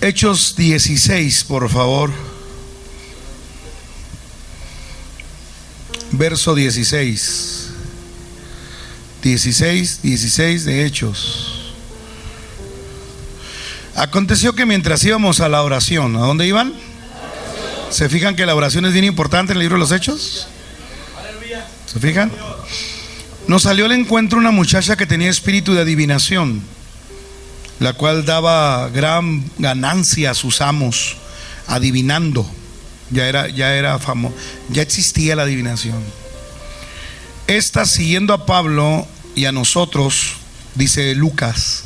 Hechos 16, por favor. Verso 16. 16 de Hechos. Aconteció que mientras íbamos a la oración, ¿a dónde iban? ¿Se fijan que la oración es bien importante en el libro de los Hechos? ¿Se fijan? Nos salió al encuentro una muchacha que tenía espíritu de adivinación, la cual daba gran ganancia a sus amos adivinando. Ya era famoso, ya existía la adivinación. Esta, siguiendo a Pablo y a nosotros, dice Lucas,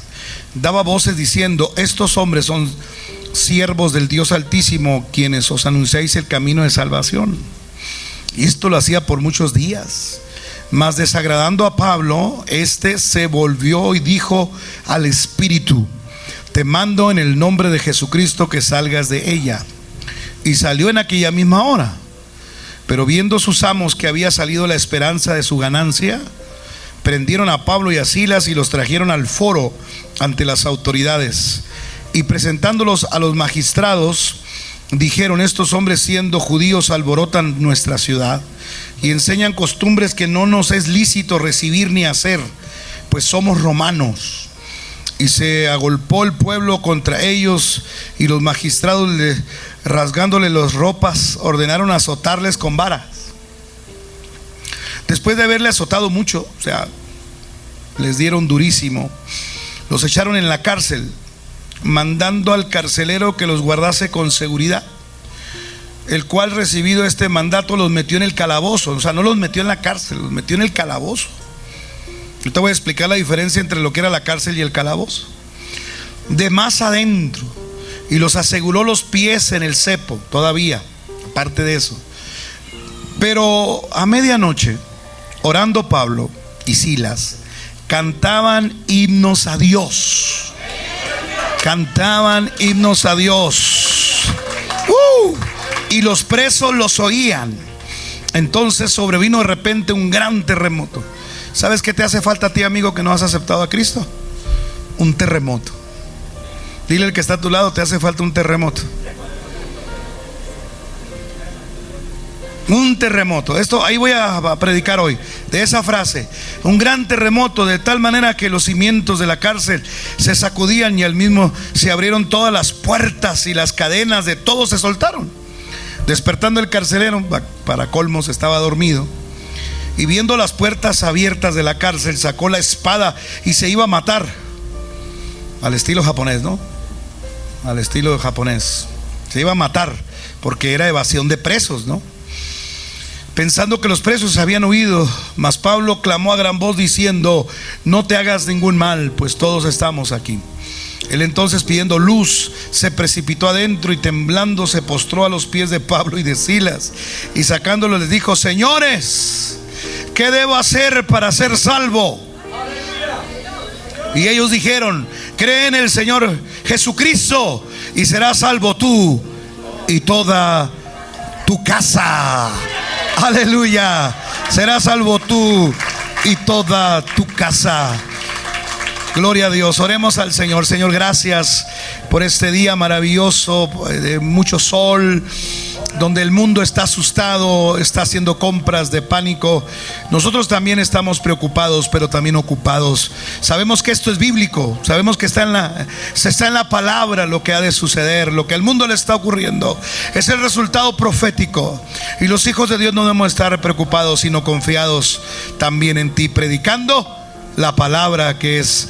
daba voces diciendo: estos hombres son siervos del Dios Altísimo, quienes os anunciáis el camino de salvación. Y esto lo hacía por muchos días. Mas desagradando a Pablo, este se volvió y dijo al espíritu: te mando en el nombre de Jesucristo que salgas de ella. Y salió en aquella misma hora. Pero viendo sus amos que había salido la esperanza de su ganancia, prendieron a Pablo y a Silas y los trajeron al foro ante las autoridades. Y presentándolos a los magistrados, dijeron: estos hombres, siendo judíos, alborotan nuestra ciudad y enseñan costumbres que no nos es lícito recibir ni hacer, pues somos romanos. Y se agolpó el pueblo contra ellos, y los magistrados, rasgándole las ropas, ordenaron azotarles con varas. Después de haberle azotado mucho, o sea, les dieron durísimo, los echaron en la cárcel, mandando al carcelero que los guardase con seguridad, el cual, recibido este mandato, los metió en el calabozo. O sea, no los metió en la cárcel, los metió en el calabozo. Yo te voy a explicar la diferencia entre lo que era la cárcel y el calabozo. De más adentro, y los aseguró los pies en el cepo, todavía, aparte de eso. Pero a medianoche, orando Pablo y Silas, cantaban himnos a Dios. Cantaban himnos a Dios. Y los presos los oían. Entonces sobrevino de repente un gran terremoto. ¿Sabes qué te hace falta a ti, amigo, que no has aceptado a Cristo? Un terremoto. Dile al que está a tu lado: te hace falta un terremoto. Un terremoto. Esto, ahí voy a predicar hoy de esa frase. Un gran terremoto, de tal manera que los cimientos de la cárcel se sacudían, y al mismo se abrieron todas las puertas, y las cadenas de todos se soltaron. Despertando el carcelero, para colmos estaba dormido, y viendo las puertas abiertas de la cárcel, sacó la espada y se iba a matar. Al estilo japonés, ¿no? Al estilo japonés. Se iba a matar porque era evasión de presos, ¿no? Pensando que los presos habían huido. Mas Pablo clamó a gran voz diciendo: no te hagas ningún mal, pues todos estamos aquí. Él entonces, pidiendo luz, se precipitó adentro y temblando se postró a los pies de Pablo y de Silas, y sacándolos les dijo: señores, ¿qué debo hacer para ser salvo? Y ellos dijeron: cree en el Señor Jesucristo y serás salvo tú y toda tu casa. Aleluya. Serás salvo tú y toda tu casa. Gloria a Dios. Oremos al Señor. Señor, gracias por este día maravilloso, de mucho sol, donde el mundo está asustado, está haciendo compras de pánico. Nosotros también estamos preocupados, pero también ocupados. Sabemos que esto es bíblico, sabemos que está en la palabra lo que ha de suceder, lo que al mundo le está ocurriendo. Es el resultado profético, y los hijos de Dios no debemos estar preocupados, sino confiados también en ti, predicando la palabra que es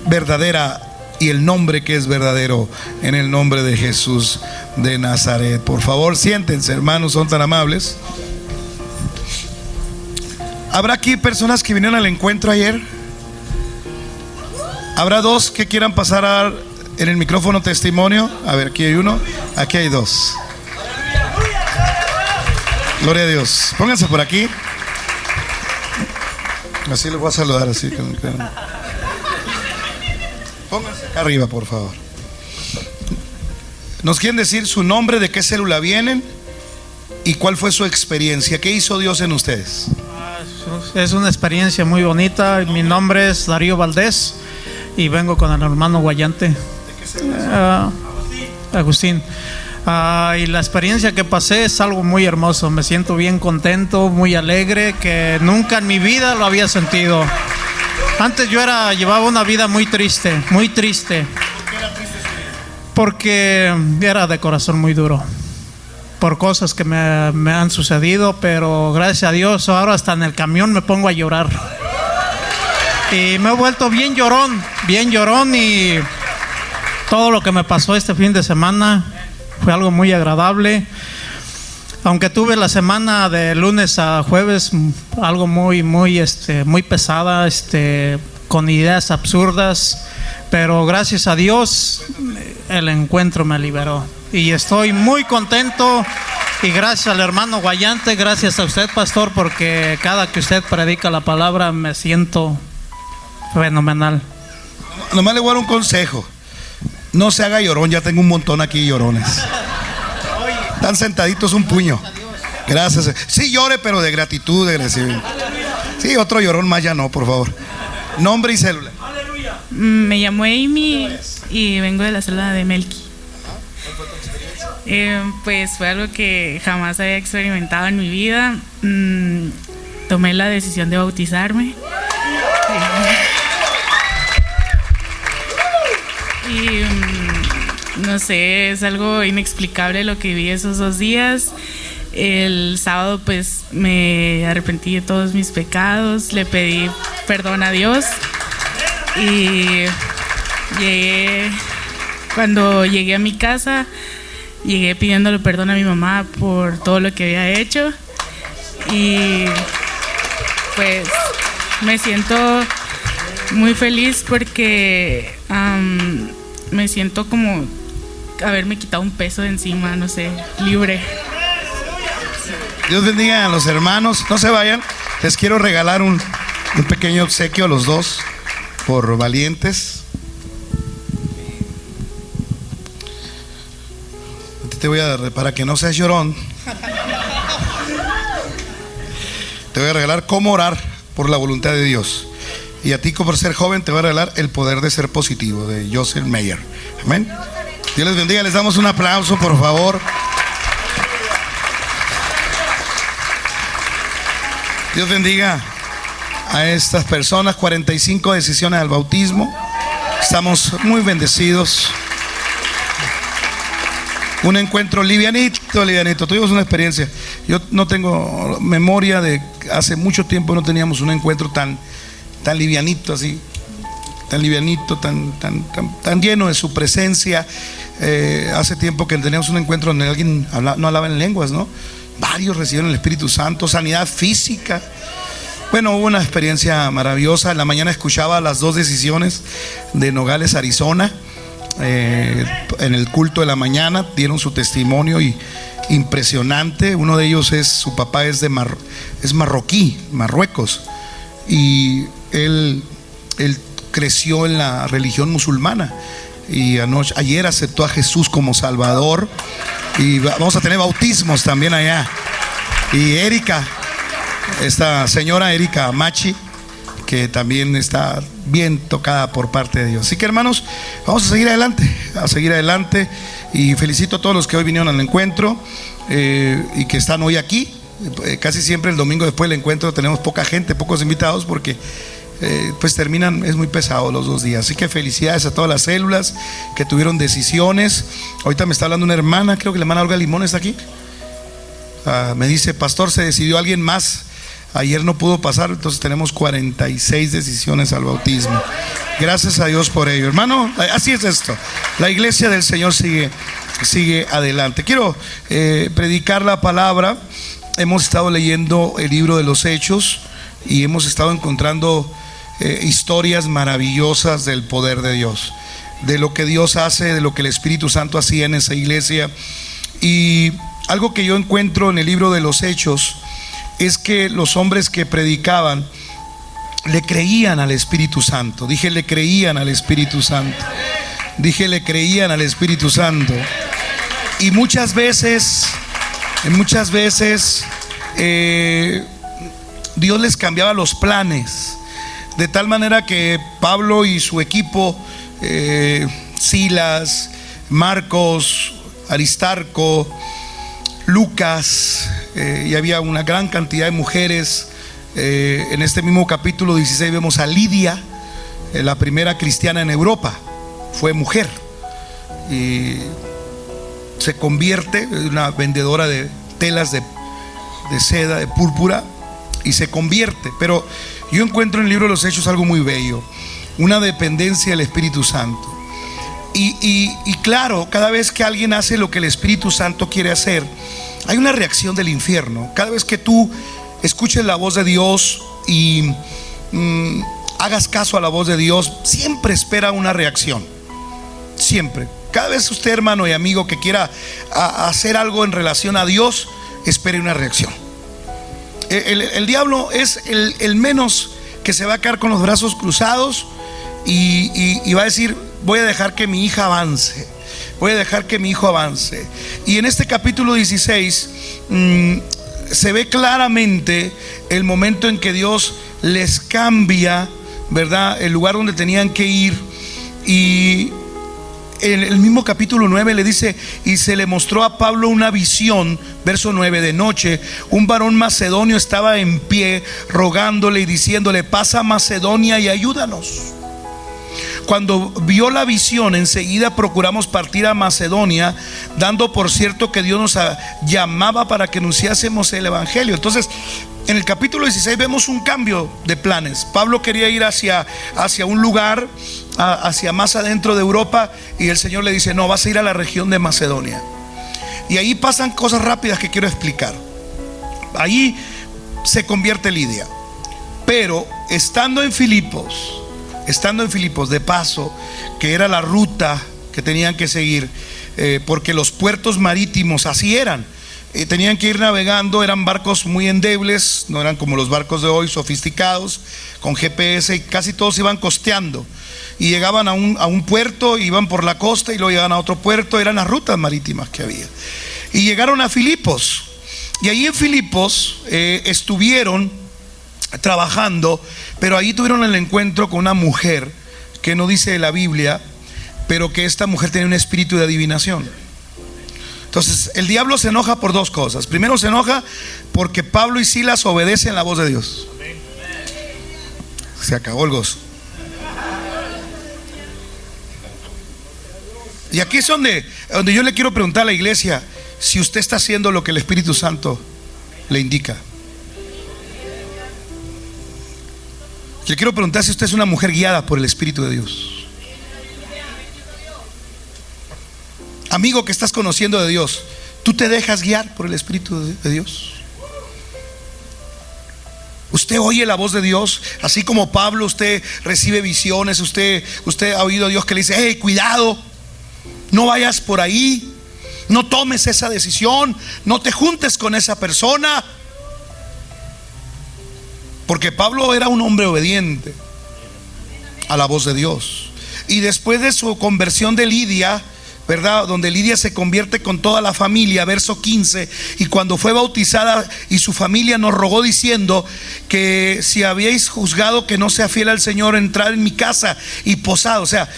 verdadera y el nombre que es verdadero, en el nombre de Jesús de Nazaret. Por favor, siéntense, hermanos, son tan amables. ¿Habrá aquí personas que vinieron al encuentro ayer? ¿Habrá dos que quieran pasar a dar en el micrófono testimonio? A ver, aquí hay uno, aquí hay dos. Gloria a Dios. Pónganse por aquí. Así les voy a saludar, así. Pónganse acá arriba, por favor. ¿Nos quieren decir su nombre, de qué célula vienen y cuál fue su experiencia? ¿Qué hizo Dios en ustedes? Es una experiencia muy bonita. Mi nombre es Darío Valdés y vengo con el hermano Guayante. Agustín. Y la experiencia que pasé es algo muy hermoso. Me siento bien contento, muy alegre, que nunca en mi vida lo había sentido. Antes yo llevaba una vida muy triste, muy triste. Porque era de corazón muy duro, por cosas que me han sucedido, pero gracias a Dios ahora hasta en el camión me pongo a llorar. Y me he vuelto bien llorón, y todo lo que me pasó este fin de semana fue algo muy agradable. Aunque tuve la semana de lunes a jueves algo muy pesada, con ideas absurdas, pero gracias a Dios el encuentro me liberó y estoy muy contento. Y gracias al hermano Guayante, gracias a usted, pastor, porque cada que usted predica la palabra me siento fenomenal. Nomás le voy a dar un consejo: no se haga llorón, ya tengo un montón aquí llorones. Están sentaditos un puño. Gracias. Sí llore, pero de gratitud, de agradecimiento. Sí, otro llorón más ya no, por favor. Nombre y célula. Me llamo Amy y vengo de la célula de Melqui. Pues fue algo que jamás había experimentado en mi vida. Tomé la decisión de bautizarme. No sé, es algo inexplicable lo que viví esos 2 días. El sábado pues me arrepentí de todos mis pecados, le pedí perdón a Dios y cuando llegué a mi casa, llegué pidiéndole perdón a mi mamá por todo lo que había hecho y pues me siento muy feliz porque me siento como haberme quitado un peso de encima, no sé, libre. Dios bendiga a los hermanos. No se vayan. Les quiero regalar un pequeño obsequio a los dos por valientes. Te voy a dar, para que no seas llorón, te voy a regalar cómo orar por la voluntad de Dios. Y a ti, por ser joven, te voy a regalar el poder de ser positivo, de Joseph Meyer. Amén. Dios les bendiga. Les damos un aplauso, por favor. Dios bendiga a estas personas. 45 decisiones al bautismo. Estamos muy bendecidos. Un encuentro livianito, livianito. Tuvimos una experiencia. Yo no tengo memoria de hace mucho tiempo no teníamos un encuentro tan livianito así, tan livianito, tan lleno de su presencia. Hace tiempo que teníamos un encuentro donde alguien no hablaba en lenguas, ¿no? Varios recibieron el Espíritu Santo, sanidad física. Bueno, hubo una experiencia maravillosa. En la mañana escuchaba las 2 decisiones de Nogales, Arizona. En el culto de la mañana dieron su testimonio y impresionante. Uno de ellos su papá es marroquí, Marruecos, y él creció en la religión musulmana y ayer aceptó a Jesús como Salvador. Y vamos a tener bautismos también allá. Y Erika, esta señora Erika Machi, que también está bien tocada por parte de Dios. Así que, hermanos, vamos a seguir adelante, y felicito a todos los que hoy vinieron al encuentro y que están hoy aquí. Casi siempre el domingo después del encuentro tenemos poca gente, pocos invitados, porque pues terminan, es muy pesado los 2 días. Así que felicidades a todas las células que tuvieron decisiones. Ahorita me está hablando una hermana, creo que la hermana Olga Limón está aquí. Me dice: pastor, se decidió alguien más, ayer no pudo pasar. Entonces tenemos 46 decisiones al bautismo. Gracias a Dios por ello, hermano. Así es esto, la iglesia del Señor sigue adelante. Quiero predicar la palabra. Hemos estado leyendo el libro de los Hechos y hemos estado encontrando historias maravillosas del poder de Dios, de lo que Dios hace, de lo que el Espíritu Santo hacía en esa iglesia. Y algo que yo encuentro en el libro de los Hechos es que los hombres que predicaban le creían al Espíritu Santo. Dije, le creían al Espíritu Santo. Dije, le creían al Espíritu Santo. Y muchas veces Dios les cambiaba los planes, de tal manera que Pablo y su equipo, Silas, Marcos, Aristarco, Lucas, y había una gran cantidad de mujeres. En este mismo capítulo 16 vemos a Lidia, la primera cristiana en Europa, fue mujer y se convierte en una vendedora de telas de seda, de púrpura, y se convierte. Pero yo encuentro en el libro de los Hechos algo muy bello, una dependencia del Espíritu Santo. Y claro, cada vez que alguien hace lo que el Espíritu Santo quiere hacer, hay una reacción del infierno. Cada vez que tú escuches la voz de Dios y hagas caso a la voz de Dios, siempre espera una reacción. Siempre. Cada vez usted, hermano y amigo, que quiera hacer algo en relación a Dios, espere una reacción. El diablo es el menos que se va a quedar con los brazos cruzados y va a decir: voy a dejar que mi hija avance, voy a dejar que mi hijo avance. Y en este capítulo 16 se ve claramente el momento en que Dios les cambia, ¿verdad?, el lugar donde tenían que ir. Y en el mismo capítulo 9 le dice: y se le mostró a Pablo una visión, verso 9: de noche un varón macedonio estaba en pie rogándole y diciéndole: pasa a Macedonia y ayúdanos. Cuando vio la visión, enseguida procuramos partir a Macedonia, dando por cierto que Dios nos llamaba para que anunciásemos el evangelio. Entonces, en el capítulo 16 vemos un cambio de planes. Pablo quería ir hacia un lugar, hacia más adentro de Europa, y el Señor le dice: no, vas a ir a la región de Macedonia. Y ahí pasan cosas rápidas que quiero explicar. Ahí se convierte Lidia, pero estando en Filipos, de paso, que era la ruta que tenían que seguir, porque los puertos marítimos así eran, tenían que ir navegando. Eran barcos muy endebles, no eran como los barcos de hoy sofisticados con GPS, y casi todos iban costeando y llegaban a un puerto, iban por la costa y luego llegaban a otro puerto. Eran las rutas marítimas que había, y llegaron a Filipos, y ahí en Filipos estuvieron trabajando, pero ahí tuvieron el encuentro con una mujer que no dice la Biblia, pero que esta mujer tenía un espíritu de adivinación. Entonces el diablo se enoja por dos cosas. Primero, se enoja porque Pablo y Silas obedecen la voz de Dios. Se acabó el gozo. Y aquí es donde yo le quiero preguntar a la iglesia si usted está haciendo lo que el Espíritu Santo le indica. Le quiero preguntar si usted es una mujer guiada por el Espíritu de Dios. Amigo que estás conociendo de Dios, ¿tú te dejas guiar por el Espíritu de Dios? Usted oye la voz de Dios, así como Pablo. Usted recibe visiones, usted ha oído a Dios que le dice: hey, cuidado, no vayas por ahí, no tomes esa decisión, no te juntes con esa persona. Porque Pablo era un hombre obediente a la voz de Dios. Y después de su conversión de Lidia, ¿verdad?, donde Lidia se convierte con toda la familia, verso 15: y cuando fue bautizada y su familia nos rogó diciendo que si habíais juzgado que no sea fiel al Señor, entrar en mi casa y posad. O sea,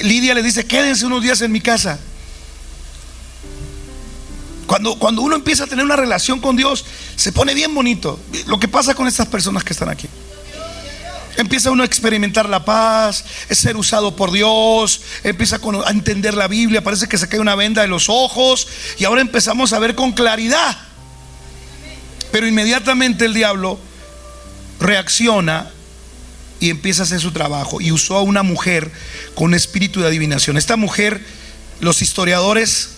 Lidia le dice: quédense unos días en mi casa. Cuando uno empieza a tener una relación con Dios, se pone bien bonito. Lo que pasa con estas personas que están aquí, empieza uno a experimentar la paz, es ser usado por Dios, empieza a entender la Biblia, parece que se cae una venda de los ojos y ahora empezamos a ver con claridad. Pero inmediatamente el diablo reacciona y empieza a hacer su trabajo, y usó a una mujer con espíritu de adivinación. Esta mujer, los historiadores,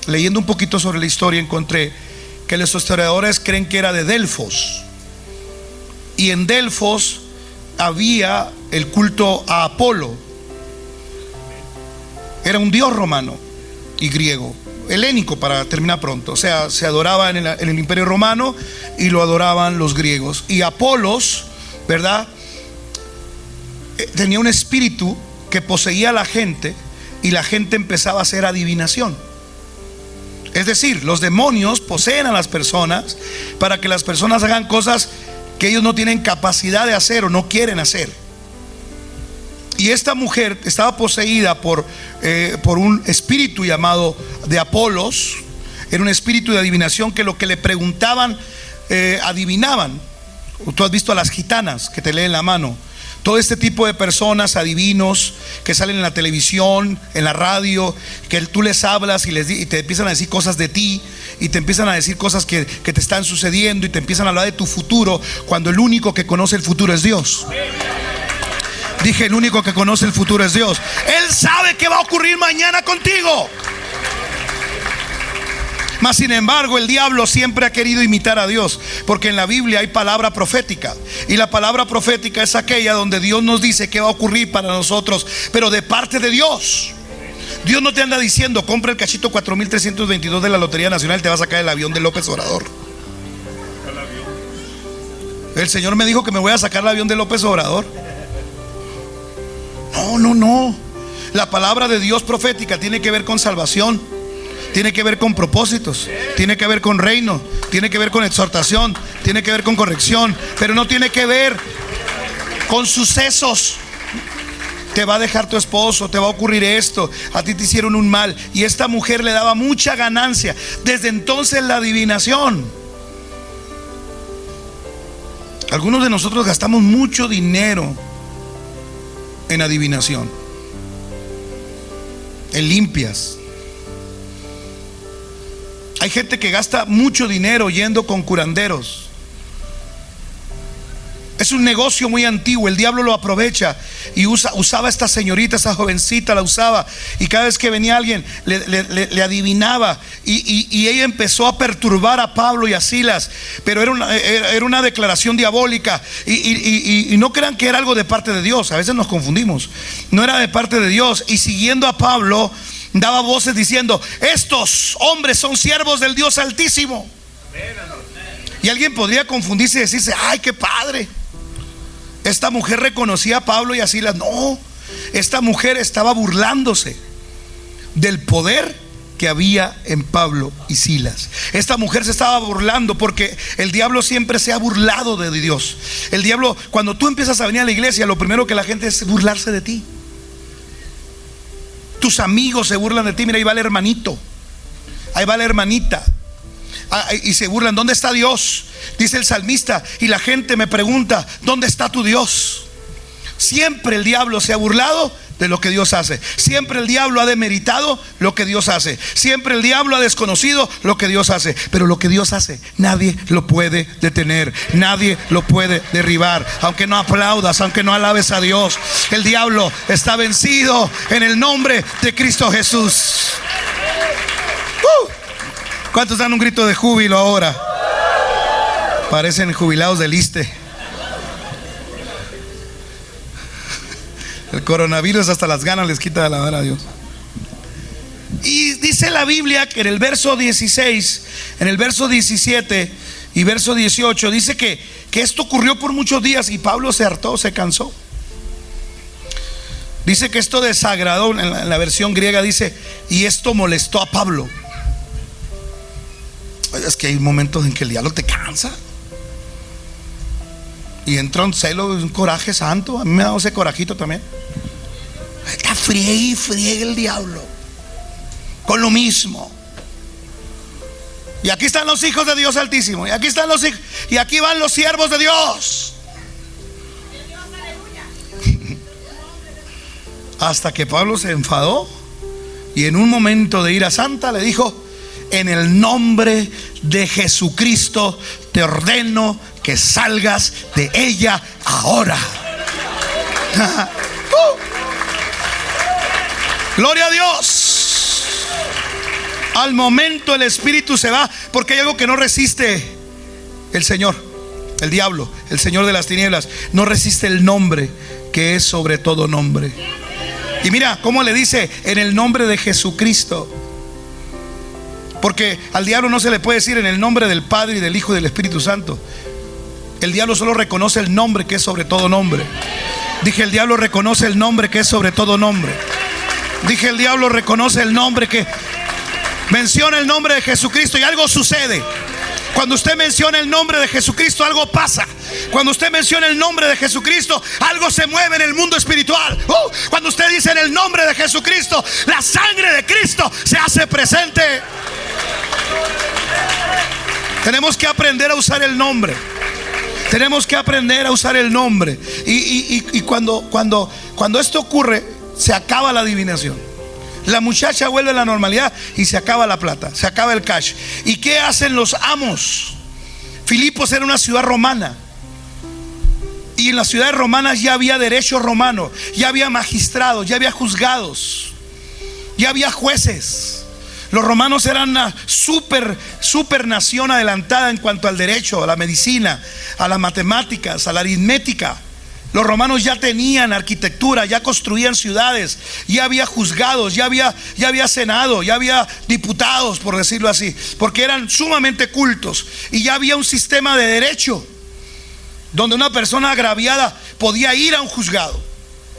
leyendo un poquito sobre la historia, encontré que los historiadores creen que era de Delfos, y en Delfos había el culto a Apolo. Era un dios romano y griego, helénico, para terminar pronto. O sea, se adoraba en el Imperio Romano y lo adoraban los griegos. Y Apolos, ¿verdad?, tenía un espíritu que poseía a la gente, y la gente empezaba a hacer adivinación. Es decir, los demonios poseen a las personas para que las personas hagan cosas que ellos no tienen capacidad de hacer o no quieren hacer. Y esta mujer estaba poseída por un espíritu llamado de Apolos. Era un espíritu de adivinación, que lo que le preguntaban adivinaban. Tú has visto a las gitanas que te leen la mano. Todo este tipo de personas, adivinos, que salen en la televisión, en la radio, que tú les hablas y te empiezan a decir cosas de ti, y te empiezan a decir cosas que te están sucediendo, y te empiezan a hablar de tu futuro, cuando el único que conoce el futuro es Dios. Dije, el único que conoce el futuro es Dios. Él sabe qué va a ocurrir mañana contigo. Mas sin embargo, el diablo siempre ha querido imitar a Dios, porque en la Biblia hay palabra profética, y la palabra profética es aquella donde Dios nos dice qué va a ocurrir para nosotros, pero de parte de Dios. Dios no te anda diciendo: compra el cachito 4322 de la Lotería Nacional, te va a sacar el avión de López Obrador. El Señor me dijo que me voy a sacar el avión de López Obrador. No. La palabra de Dios profética tiene que ver con salvación, tiene que ver con propósitos, tiene que ver con reino, tiene que ver con exhortación, tiene que ver con corrección, pero no tiene que ver con sucesos. Te va a dejar tu esposo, te va a ocurrir esto, a ti te hicieron un mal. Y esta mujer le daba mucha ganancia. Desde entonces la adivinación. Algunos de nosotros gastamos mucho dinero en adivinación, en limpias. Hay gente que gasta mucho dinero yendo con curanderos. Es un negocio muy antiguo, el diablo lo aprovecha y usaba a esta señorita, esa jovencita la usaba, y cada vez que venía alguien le adivinaba, y ella empezó a perturbar a Pablo y a Silas, pero era una declaración diabólica, y no crean que era algo de parte de Dios. A veces nos confundimos, no era de parte de Dios. Y siguiendo a Pablo, daba voces diciendo: estos hombres son siervos del Dios Altísimo. Y alguien podría confundirse y decirse: ay, qué padre, esta mujer reconocía a Pablo y a Silas. No, esta mujer estaba burlándose del poder que había en Pablo y Silas. Esta mujer se estaba burlando, porque el diablo siempre se ha burlado de Dios. El diablo, cuando tú empiezas a venir a la iglesia, lo primero que la gente es burlarse de ti. Tus amigos se burlan de ti. Mira, ahí va el hermanito, ahí va la hermanita, y se burlan. ¿Dónde está Dios? Dice el salmista, y la gente me pregunta: ¿dónde está tu Dios? Siempre el diablo se ha burlado de lo que Dios hace. Siempre el diablo ha demeritado lo que Dios hace. Siempre el diablo ha desconocido lo que Dios hace. Pero lo que Dios hace, nadie lo puede detener, nadie lo puede derribar. Aunque no aplaudas, aunque no alabes a Dios, el diablo está vencido en el nombre de Cristo Jesús. ¿Cuántos dan un grito de júbilo ahora? Parecen jubilados del ISSSTE. El coronavirus hasta las ganas les quita de alabar a Dios. Y dice la Biblia que en el verso 16, en el verso 17 y verso 18 dice que esto ocurrió por muchos días, y Pablo se hartó, se cansó. Dice que esto desagradó. En la versión griega dice: y esto molestó a Pablo. Es que hay momentos en que el diablo te cansa y entra un celo, un coraje santo. A mí me ha dado ese corajito también. Está friegue el diablo con lo mismo. Y aquí están los hijos de Dios Altísimo, y aquí están los hijos, y aquí van los siervos de Dios. Hasta que Pablo se enfadó, y en un momento de ira santa le dijo: en el nombre de Jesucristo te ordeno que salgas de ella ahora. Gloria a Dios. Al momento el espíritu se va, porque hay algo que no resiste el Señor, el diablo, el señor de las tinieblas. No resiste el nombre que es sobre todo nombre. Y mira cómo le dice: en el nombre de Jesucristo. Porque al diablo no se le puede decir en el nombre del Padre y del Hijo y del Espíritu Santo. El diablo solo reconoce el nombre que es sobre todo nombre. Dije, el diablo reconoce el nombre que es sobre todo nombre. Dije, el diablo reconoce el nombre que... Menciona el nombre de Jesucristo y algo sucede. Cuando usted menciona el nombre de Jesucristo, algo pasa. Cuando usted menciona el nombre de Jesucristo, algo se mueve en el mundo espiritual. Cuando usted dice en el nombre de Jesucristo, la sangre de Cristo se hace presente. Tenemos que aprender a usar el nombre. Tenemos que aprender a usar el nombre. Y cuando esto ocurre, se acaba la adivinación. La muchacha vuelve a la normalidad y se acaba la plata, se acaba el cash. ¿Y qué hacen los amos? Filipos era una ciudad romana. Y en las ciudades romanas ya había derecho romano, ya había magistrados, ya había juzgados, ya había jueces. Los romanos eran una super nación adelantada en cuanto al derecho, a la medicina, a las matemáticas, a la aritmética. Los romanos ya tenían arquitectura, ya construían ciudades, ya había juzgados, ya había senado, ya había diputados, por decirlo así, porque eran sumamente cultos. Y ya había un sistema de derecho donde una persona agraviada podía ir a un juzgado.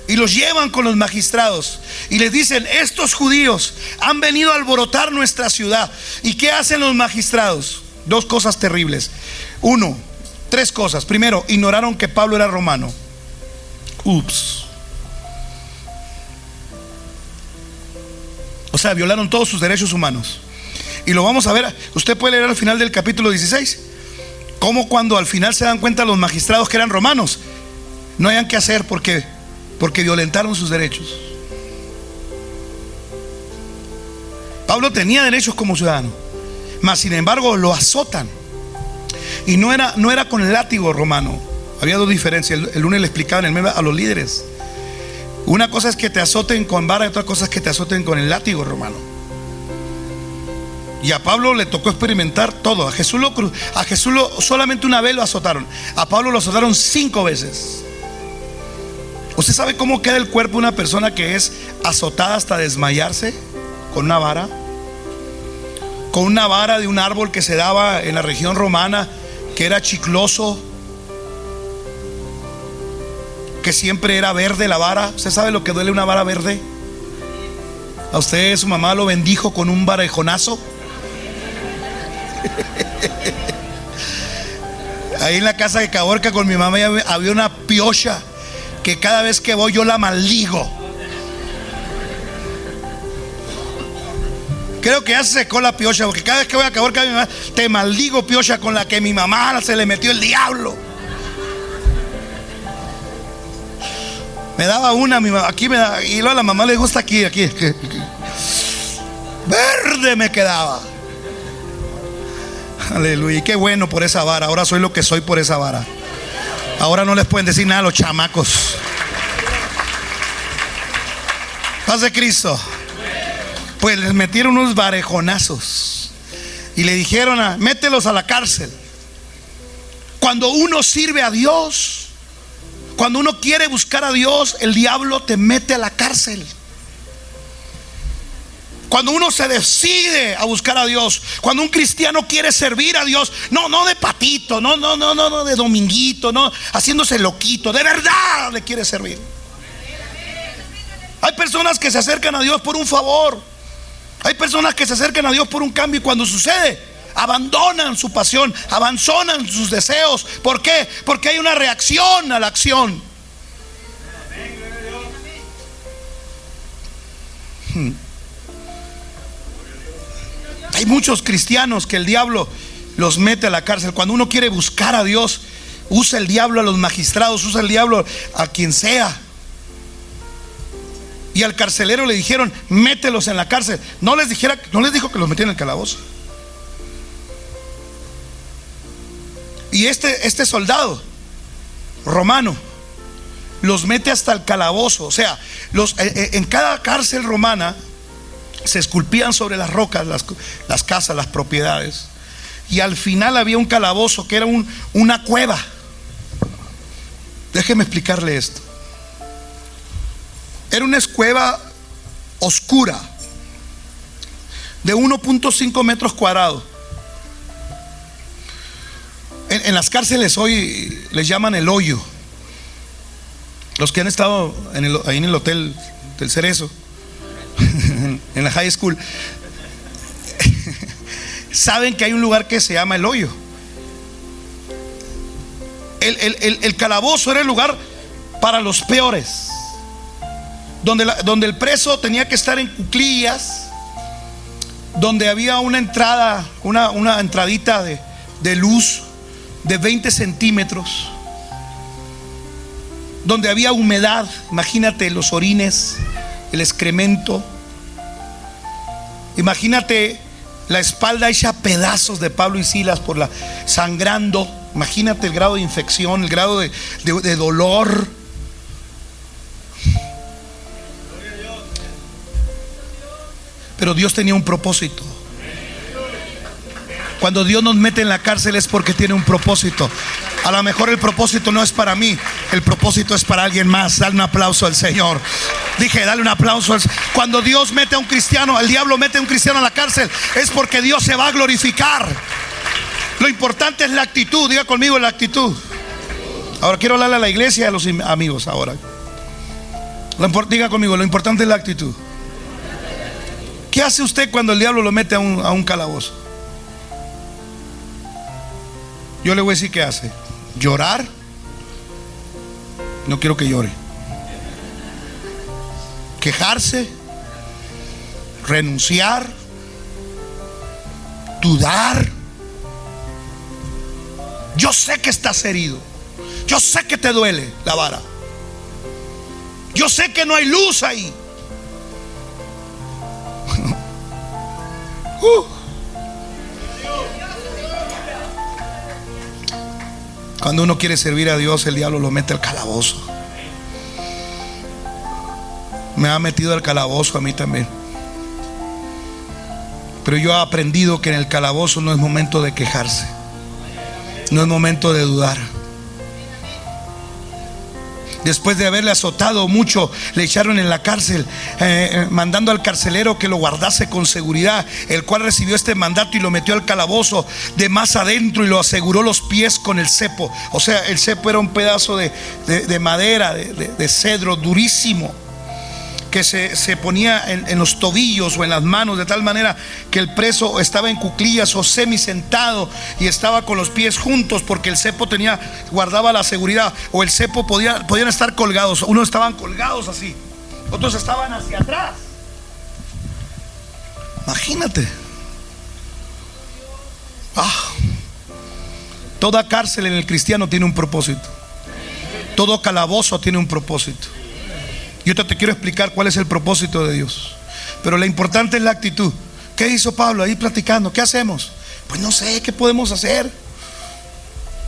Y los llevan con los magistrados y les dicen: estos judíos han venido a alborotar nuestra ciudad. ¿Y qué hacen los magistrados? Dos cosas terribles. Tres cosas. Primero, ignoraron que Pablo era romano. Ups. O sea, violaron todos sus derechos humanos. Y lo vamos a ver. Usted puede leer al final del capítulo 16 cómo cuando al final se dan cuenta los magistrados que eran romanos, no hayan qué hacer porque violentaron sus derechos. Pablo tenía derechos como ciudadano, mas sin embargo lo azotan. Y no era con el látigo romano. Había dos diferencias. El lunes le explicaba en el meme a los líderes. Una cosa es que te azoten con vara y otra cosa es que te azoten con el látigo romano. Y a Pablo le tocó experimentar todo. A Jesús solamente una vez lo azotaron. A Pablo lo azotaron 5 veces. ¿Usted sabe cómo queda el cuerpo de una persona que es azotada hasta desmayarse? Con una vara. Con una vara de un árbol que se daba en la región romana, que era chicloso, que siempre era verde la vara. ¿Usted sabe lo que duele una vara verde? ¿A usted su mamá lo bendijo con un varejonazo? Ahí en la casa de Caborca con mi mamá había una piocha que cada vez que voy yo la maldigo. Creo que ya se secó la piocha, porque cada vez que voy a Caborca, mi mamá: te maldigo, piocha, con la que mi mamá se le metió el diablo. Me daba una, mi mamá, aquí me da, y luego a la mamá le gusta aquí. Verde me quedaba. Aleluya. Y qué bueno por esa vara. Ahora soy lo que soy por esa vara. Ahora no les pueden decir nada a los chamacos. Paz de Cristo. Pues les metieron unos varejonazos y le dijeron: mételos a la cárcel. Cuando uno sirve a Dios, cuando uno quiere buscar a Dios, el diablo te mete a la cárcel. Cuando uno se decide a buscar a Dios, cuando un cristiano quiere servir a Dios, no de patito, no de dominguito, no haciéndose loquito, de verdad le quiere servir. Hay personas que se acercan a Dios por un favor. Hay personas que se acercan a Dios por un cambio, y cuando sucede, abandonan su pasión, abandonan sus deseos. ¿Por qué? Porque hay una reacción a la acción. Hay muchos cristianos que el diablo los mete a la cárcel. Cuando uno quiere buscar a Dios, usa el diablo a los magistrados, usa el diablo a quien sea. Y al carcelero le dijeron: mételos en la cárcel. No les dijo que los metieran en el calabozo. Y este soldado romano los mete hasta el calabozo. O sea, en cada cárcel romana se esculpían sobre las rocas las casas, las propiedades. Y al final había un calabozo que era una cueva. Déjeme explicarle esto. Era una cueva oscura de 1.5 metros cuadrados. En las cárceles hoy les llaman el hoyo. Los que han estado ahí en el hotel del Cerezo, en la high school, saben que hay un lugar que se llama el hoyo. El calabozo era el lugar para los peores, donde el preso tenía que estar en cuclillas, donde había una entrada, una entradita de luz de 20 centímetros, donde había humedad. Imagínate los orines, el excremento. Imagínate la espalda hecha pedazos de Pablo y Silas sangrando. Imagínate el grado de infección, el grado de dolor. Pero Dios tenía un propósito. Cuando Dios nos mete en la cárcel es porque tiene un propósito. A lo mejor el propósito no es para mí, el propósito es para alguien más. Dale un aplauso al Señor. Dije, dale un aplauso. Cuando Dios mete a un cristiano, el diablo mete a un cristiano a la cárcel, es porque Dios se va a glorificar. Lo importante es la actitud. Diga conmigo, la actitud. Ahora quiero hablarle a la iglesia y a los amigos ahora. Diga conmigo, lo importante es la actitud. ¿Qué hace usted cuando el diablo lo mete a un calabozo? Yo le voy a decir qué hace. Llorar. No quiero que llore. Quejarse. Renunciar. Dudar. Yo sé que estás herido. Yo sé que te duele la vara. Yo sé que no hay luz ahí. Cuando uno quiere servir a Dios, el diablo lo mete al calabozo. Me ha metido al calabozo a mí también. Pero yo he aprendido que en el calabozo no es momento de quejarse, no es momento de dudar. Después de haberle azotado mucho, le echaron en la cárcel, mandando al carcelero que lo guardase con seguridad, el cual recibió este mandato y lo metió al calabozo de más adentro y lo aseguró los pies con el cepo. O sea, el cepo era un pedazo de madera, de cedro durísimo, que se ponía en los tobillos o en las manos, de tal manera que el preso estaba en cuclillas o semi sentado y estaba con los pies juntos, porque el cepo guardaba la seguridad. O el cepo podían estar colgados. Unos estaban colgados así, otros estaban hacia atrás. Imagínate. Toda cárcel en el cristiano tiene un propósito. Todo calabozo tiene un propósito. Yo te quiero explicar cuál es el propósito de Dios. Pero lo importante es la actitud. ¿Qué hizo Pablo ahí platicando? ¿Qué hacemos? Pues no sé, ¿qué podemos hacer?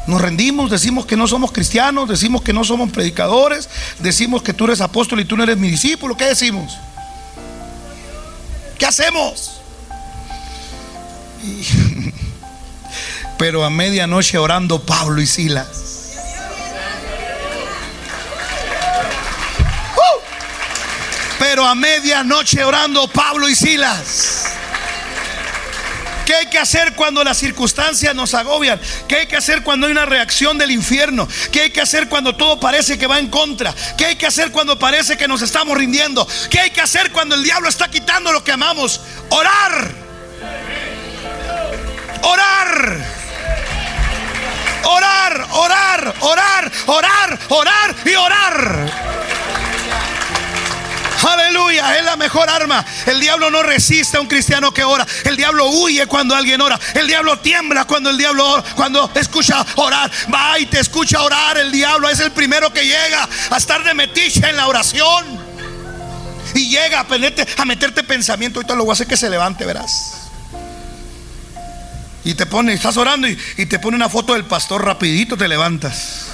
Nos rendimos, decimos que no somos cristianos, decimos que no somos predicadores, decimos que tú eres apóstol y tú no eres mi discípulo. ¿Qué decimos? ¿Qué hacemos? Pero a medianoche orando Pablo y Silas. Pero a medianoche orando Pablo y Silas. ¿Qué hay que hacer cuando las circunstancias nos agobian? ¿Qué hay que hacer cuando hay una reacción del infierno? ¿Qué hay que hacer cuando todo parece que va en contra? ¿Qué hay que hacer cuando parece que nos estamos rindiendo? ¿Qué hay que hacer cuando el diablo está quitando lo que amamos? Orar. Orar. Orar, orar, orar, orar, orar y orar. Aleluya, es la mejor arma. El diablo no resiste a un cristiano que ora. El diablo huye cuando alguien ora. El diablo tiembla cuando cuando escucha orar. Va y te escucha orar. El diablo es el primero que llega a estar de metiche en la oración. Y llega a meterte pensamiento. Ahorita lo voy a hacer que se levante, verás. Y te pone, estás orando y te pone una foto del pastor, rapidito te levantas.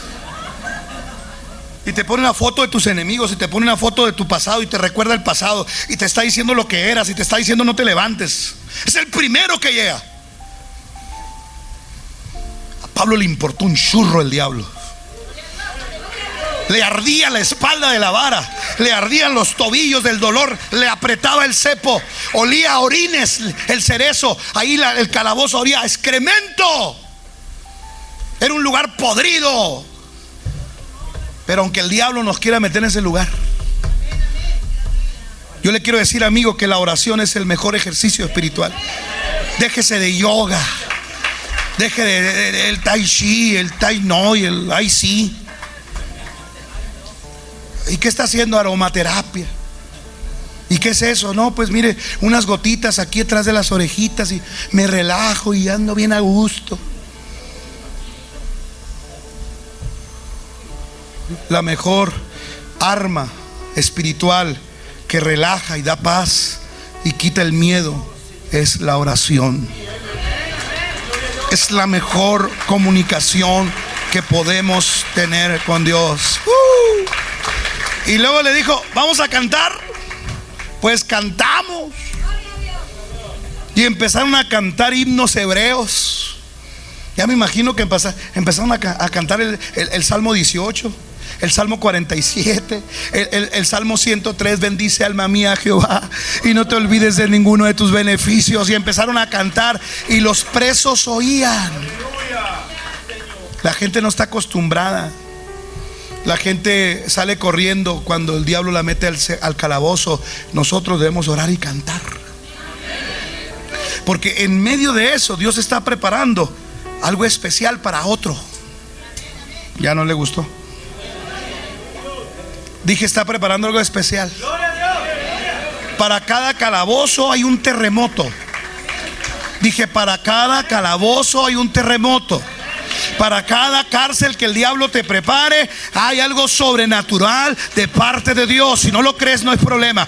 Y te pone una foto de tus enemigos y te pone una foto de tu pasado y te recuerda el pasado y te está diciendo lo que eras y te está diciendo no te levantes. Es el primero que llega. A Pablo le importó un churro el diablo. Le ardía la espalda de la vara, le ardían los tobillos del dolor, le apretaba el cepo, olía a orines el cerezo, ahí el calabozo olía a excremento. Era un lugar podrido. Pero aunque el diablo nos quiera meter en ese lugar, yo le quiero decir, amigo, que la oración es el mejor ejercicio espiritual. Déjese de yoga, Deje el tai chi, el tai no y el ai sí. ¿Y qué está haciendo? Aromaterapia. ¿Y qué es eso? No, pues mire, unas gotitas aquí detrás de las orejitas y me relajo y ando bien a gusto. La mejor arma espiritual que relaja y da paz y quita el miedo es la oración. Es la mejor comunicación que podemos tener con Dios. Y luego le dijo, vamos a cantar. Pues cantamos. Y empezaron a cantar himnos hebreos. Ya me imagino que empezaron a cantar el Salmo 18, el Salmo 47, el Salmo 103. Bendice alma mía a Jehová y no te olvides de ninguno de tus beneficios. Y empezaron a cantar y los presos oían. La gente no está acostumbrada. La gente sale corriendo cuando el diablo la mete al calabozo. Nosotros debemos orar y cantar, porque en medio de eso Dios está preparando algo especial para otro. Ya no le gustó. Dije, está preparando algo especial. Para cada calabozo hay un terremoto. Dije, para cada calabozo hay un terremoto. Para cada cárcel que el diablo te prepare, hay algo sobrenatural de parte de Dios. Si no lo crees, no hay problema.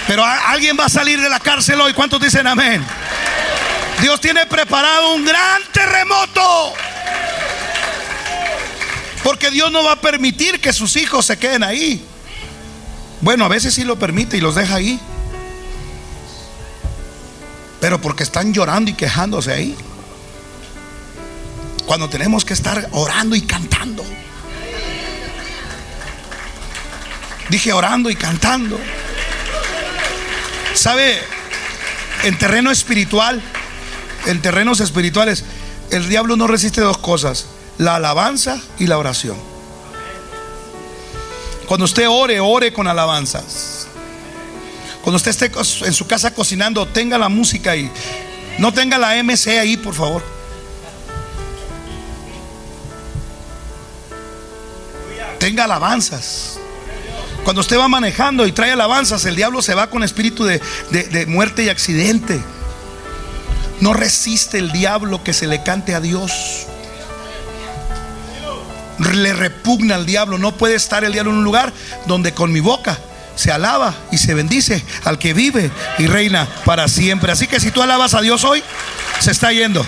Pero alguien va a salir de la cárcel hoy. ¿Cuántos dicen amén? Dios tiene preparado un gran terremoto, porque Dios no va a permitir que sus hijos se queden ahí. Bueno, a veces sí lo permite y los deja ahí, pero porque están llorando y quejándose ahí, cuando tenemos que estar orando y cantando. Dije orando y cantando. ¿Sabe? En terreno espiritual, en terrenos espirituales, el diablo no resiste dos cosas: la alabanza y la oración. Cuando usted ore con alabanzas. Cuando usted esté en su casa cocinando, tenga la música ahí. No tenga la MC ahí, por favor. Tenga alabanzas. Cuando usted va manejando y trae alabanzas, el diablo se va con espíritu de muerte y accidente. No resiste el diablo que se le cante a Dios. Le repugna al diablo. No puede estar el diablo en un lugar donde con mi boca se alaba y se bendice al que vive y reina para siempre. Así que si tú alabas a Dios hoy, se está yendo.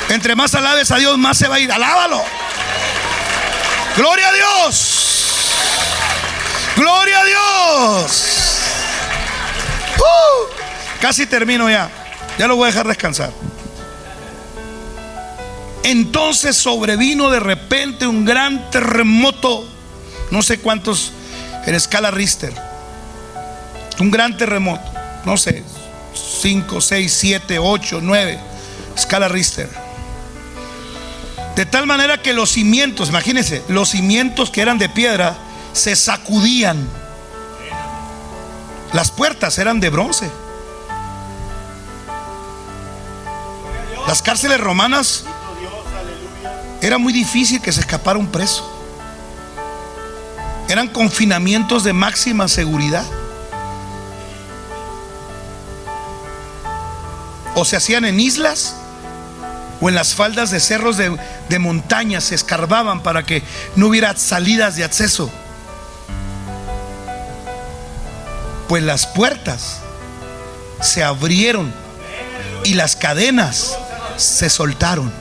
Entre más alabes a Dios, más se va a ir. Alábalo. Gloria a Dios. Gloria a Dios. Casi termino ya. Ya lo voy a dejar descansar. Entonces sobrevino de repente un gran terremoto. No sé cuántos en escala Richter. Un gran terremoto. No sé, 5, 6, 7, 8, 9 escala Richter. De tal manera que los cimientos, imagínense, los cimientos que eran de piedra se sacudían. Las puertas eran de bronce. Las cárceles romanas, era muy difícil que se escapara un preso. Eran confinamientos de máxima seguridad. O se hacían en islas o en las faldas de cerros de montañas. Se escarbaban para que no hubiera salidas de acceso. Pues las puertas se abrieron y las cadenas se soltaron.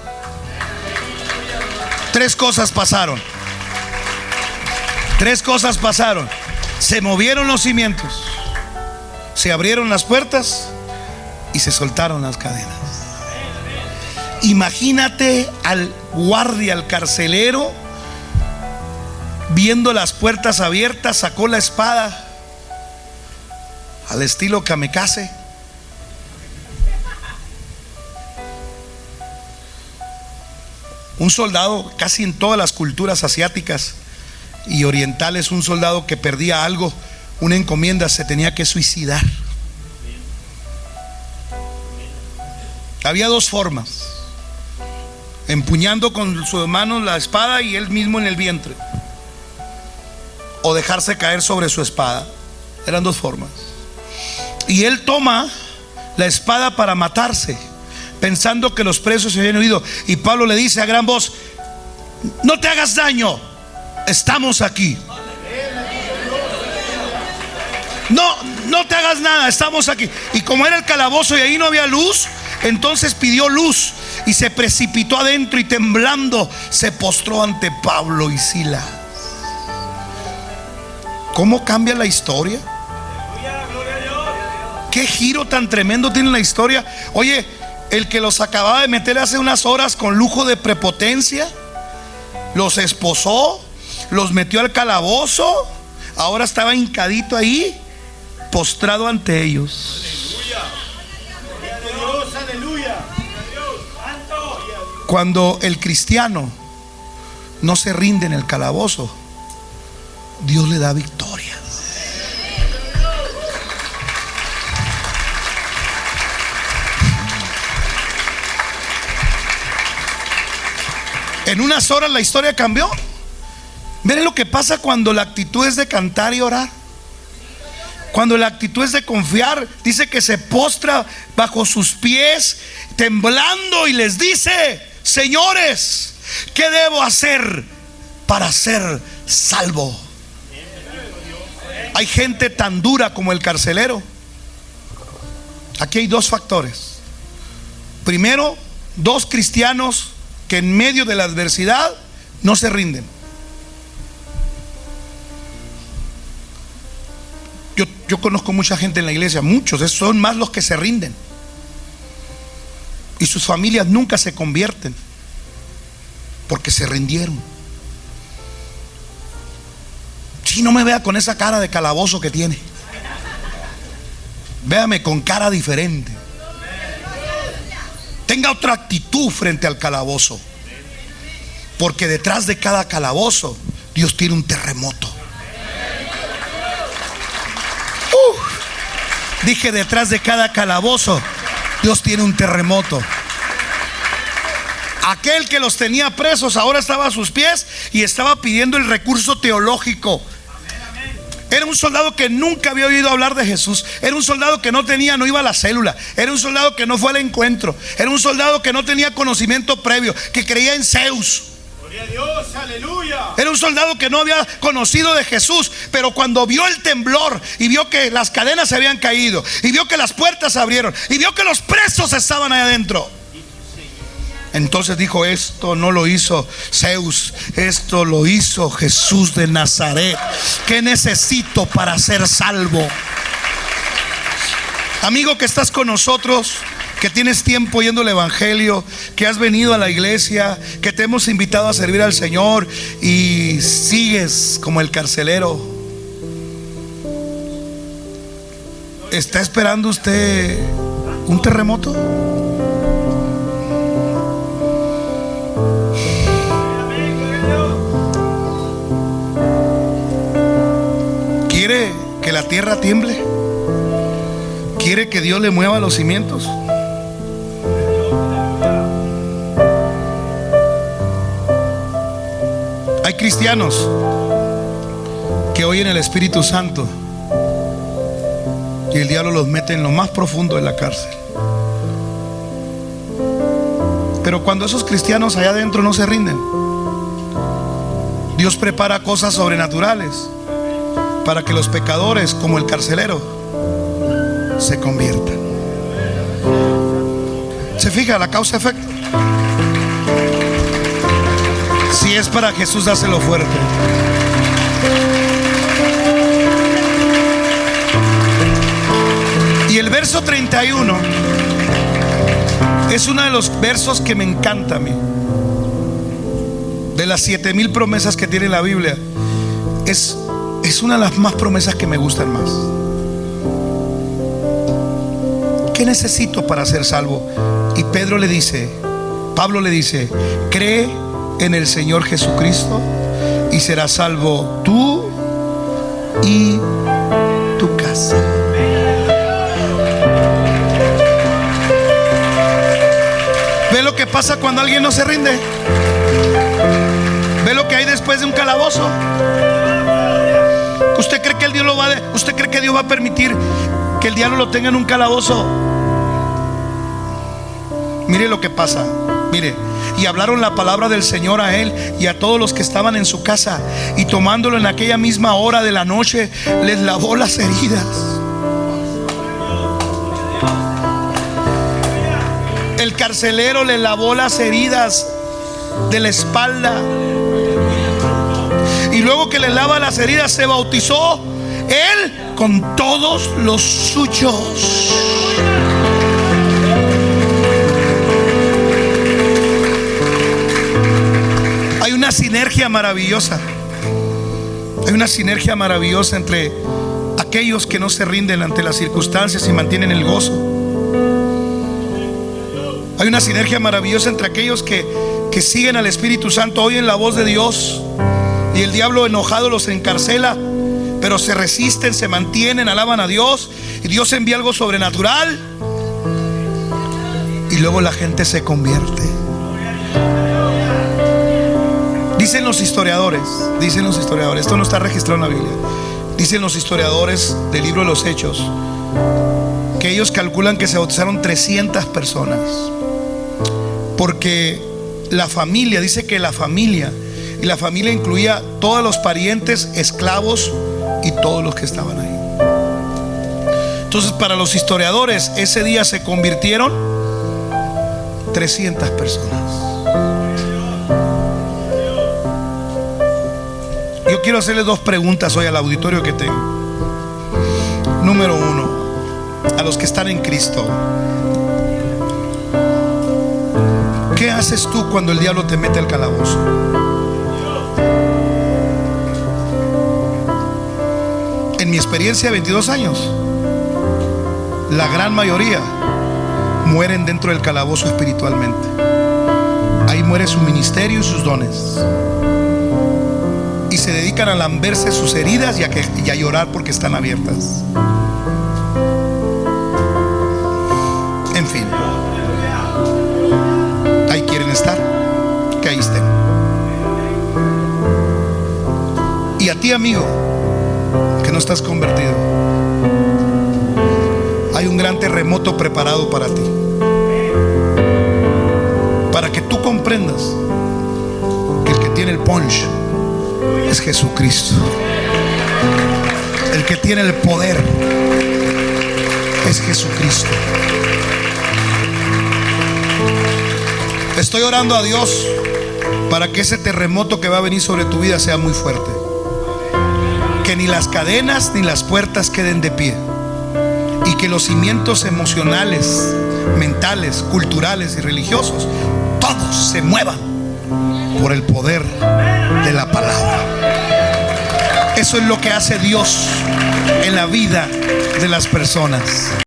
Tres cosas pasaron. Se movieron los cimientos, se abrieron las puertas y se soltaron las cadenas. Imagínate al guardia, al carcelero, viendo las puertas abiertas, sacó la espada al estilo kamikaze. Un soldado, casi en todas las culturas asiáticas y orientales, un soldado que perdía algo, una encomienda, se tenía que suicidar. Había dos formas: empuñando con sus manos la espada y él mismo en el vientre, o dejarse caer sobre su espada. Eran dos formas. Y él toma la espada para matarse, pensando que los presos se habían huido. Y Pablo le dice a gran voz: no te hagas daño, estamos aquí. No te hagas nada, estamos aquí. Y como era el calabozo y ahí no había luz, entonces pidió luz y se precipitó adentro y temblando se postró ante Pablo y Silas. ¿Cómo cambia la historia? ¿Qué giro tan tremendo tiene la historia? Oye, el que los acababa de meter hace unas horas con lujo de prepotencia, los esposó, los metió al calabozo, ahora estaba hincadito ahí, postrado ante ellos. Cuando el cristiano no se rinde en el calabozo, Dios le da victoria. En unas horas la historia cambió. Miren lo que pasa cuando la actitud es de cantar y orar. Cuando la actitud es de confiar. Dice que se postra bajo sus pies, temblando, y les dice: señores, ¿qué debo hacer para ser salvo? Hay gente tan dura como el carcelero. Aquí hay dos factores. Primero, dos cristianos que en medio de la adversidad no se rinden. Yo conozco mucha gente en la iglesia, muchos, son más los que se rinden. Y sus familias nunca se convierten porque se rindieron. Si no me vea con esa cara de calabozo que tiene, véame con cara diferente. Tenga otra actitud frente al calabozo, porque detrás de cada calabozo Dios tiene un terremoto. Dije, detrás de cada calabozo Dios tiene un terremoto. Aquel que los tenía presos ahora estaba a sus pies y estaba pidiendo el recurso teológico. Era un soldado que nunca había oído hablar de Jesús. Era un soldado que no iba a la célula. Era un soldado que no fue al encuentro. Era un soldado que no tenía conocimiento previo, que creía en Zeus. Gloria a Dios, aleluya. Era un soldado que no había conocido de Jesús, pero cuando vio el temblor y vio que las cadenas se habían caído, y vio que las puertas se abrieron, y vio que los presos estaban ahí adentro, entonces dijo: esto no lo hizo Zeus, esto lo hizo Jesús de Nazaret. ¿Qué necesito para ser salvo? Amigo que estás con nosotros, que tienes tiempo oyendo el evangelio, que has venido a la iglesia, que te hemos invitado a servir al Señor y sigues como el carcelero. ¿Está esperando usted un terremoto? ¿Quiere que la tierra tiemble? ¿Quiere que Dios le mueva los cimientos? Hay cristianos que oyen el Espíritu Santo y el diablo los mete en lo más profundo de la cárcel. Pero cuando esos cristianos allá adentro no se rinden, Dios prepara cosas sobrenaturales para que los pecadores, como el carcelero, se conviertan. ¿Se fija la causa-efecto? Si es para Jesús, dáselo fuerte. Y el verso 31 es uno de los versos que me encanta a mí. De las 7,000 promesas que tiene la Biblia, es una de las más promesas que me gustan más. ¿Qué necesito para ser salvo? Y Pablo le dice: cree en el Señor Jesucristo y serás salvo tú y tu casa. pasa cuando alguien no se rinde? ¿Ve lo que hay después de un calabozo? ¿Usted cree que usted cree que Dios va a permitir que el diablo lo tenga en un calabozo? Mire lo que pasa. Mire, y hablaron la palabra del Señor a él y a todos los que estaban en su casa, y tomándolo en aquella misma hora de la noche, les lavó las heridas. El carcelero le lavó las heridas de la espalda, y luego que le lava las heridas, se bautizó él con todos los suyos. Hay una sinergia maravillosa. Hay una sinergia maravillosa entre aquellos que no se rinden ante las circunstancias y mantienen el gozo. Hay una sinergia maravillosa entre aquellos que siguen al Espíritu Santo, oyen la voz de Dios, y el diablo enojado los encarcela, pero se resisten, se mantienen, alaban a Dios, y Dios envía algo sobrenatural, y luego la gente se convierte. Dicen los historiadores, esto no está registrado en la Biblia, dicen los historiadores del libro de los Hechos, que ellos calculan que se bautizaron 300 personas, porque la familia, dice que la familia incluía todos los parientes, esclavos y todos los que estaban ahí. Entonces, para los historiadores, ese día se convirtieron 300 personas. Yo quiero hacerle dos preguntas hoy al auditorio que tengo. Número uno, a los que están en Cristo: ¿qué haces tú cuando el diablo te mete al calabozo? En mi experiencia de 22 años, la gran mayoría mueren dentro del calabozo espiritualmente. Ahí muere su ministerio y sus dones, y se dedican a lamberse sus heridas y a llorar porque están abiertas. En fin, ahí quieren estar, que ahí estén. Y a ti, amigo, que no estás convertido, hay un gran terremoto preparado para ti, para que tú comprendas que el que tiene el punch es Jesucristo. El que tiene el poder es Jesucristo. Estoy orando a Dios para que ese terremoto que va a venir sobre tu vida sea muy fuerte, que ni las cadenas ni las puertas queden de pie, y que los cimientos emocionales, mentales, culturales y religiosos, todos se muevan por el poder de la palabra. Eso es lo que hace Dios en la vida de las personas.